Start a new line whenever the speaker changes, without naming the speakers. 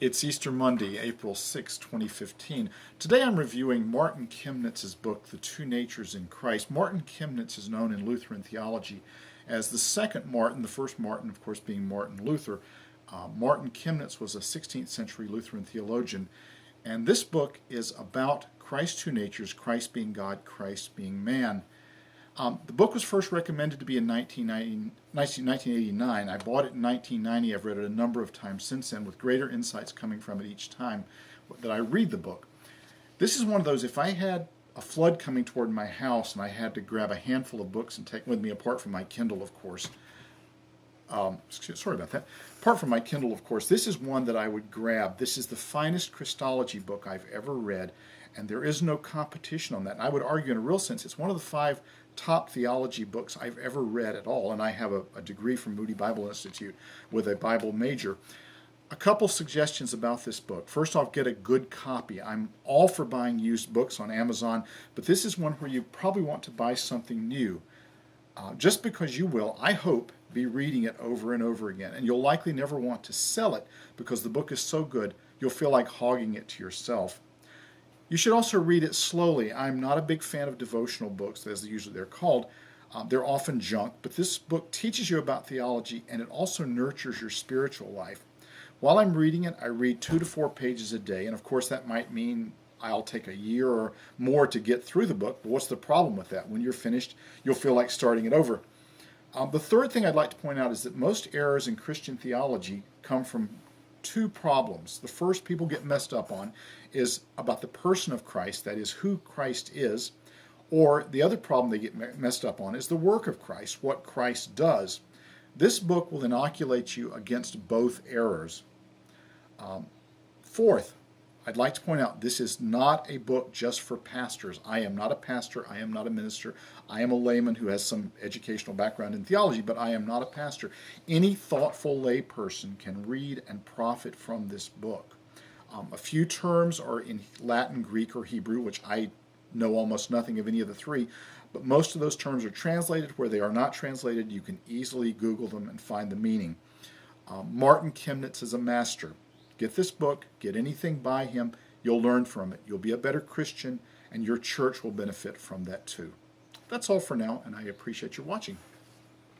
It's Easter Monday, April 6, 2015. Today I'm reviewing Martin Chemnitz's book, The Two Natures in Christ. Martin Chemnitz is known in Lutheran theology as the second Martin, the first Martin, of course, being Martin Luther. Martin Chemnitz was a 16th century Lutheran theologian, and this book is about Christ's two natures, Christ being God, Christ being man. The book was first recommended to be in 1989. I bought it in 1990. I've read it a number of times since then, with greater insights coming from it each time that I read the book. This is one of those, if I had a flood coming toward my house and I had to grab a handful of books and take with me, apart from my Kindle, of course. Sorry about that. Apart from my Kindle, of course, this is one that I would grab. This is the finest Christology book I've ever read, and there is no competition on that. And I would argue, in a real sense, it's one of the 5 top theology books I've ever read at all, and I have a degree from Moody Bible Institute with a Bible major. A couple suggestions about this book. First off, get a good copy. I'm all for buying used books on Amazon, but this is one where you probably want to buy something new. Just because you will, I hope, be reading it over and over again, and you'll likely never want to sell it because the book is so good you'll feel like hogging it to yourself. You should also read it slowly. I'm not a big fan of devotional books, as usually they're called. They're often junk, but this book teaches you about theology, and it also nurtures your spiritual life. While I'm reading it, I read 2 to 4 pages a day, and of course that might mean I'll take a year or more to get through the book, but what's the problem with that? When you're finished, you'll feel like starting it over. The third thing I'd like to point out is that most errors in Christian theology come from 2 problems. The first people get messed up on is about the person of Christ, that is, who Christ is, or the other problem they get messed up on is the work of Christ, what Christ does. This book will inoculate you against both errors. Fourth, I'd like to point out this is not a book just for pastors. I am not a pastor. I am not a minister. I am a layman who has some educational background in theology, but I am not a pastor. Any thoughtful layperson can read and profit from this book. A few terms are in Latin, Greek, or Hebrew, which I know almost nothing of any of the 3, but most of those terms are translated. Where they are not translated, you can easily Google them and find the meaning. Martin Chemnitz is a master. Get this book, get anything by him, you'll learn from it. You'll be a better Christian, and your church will benefit from that too. That's all for now, and I appreciate your watching.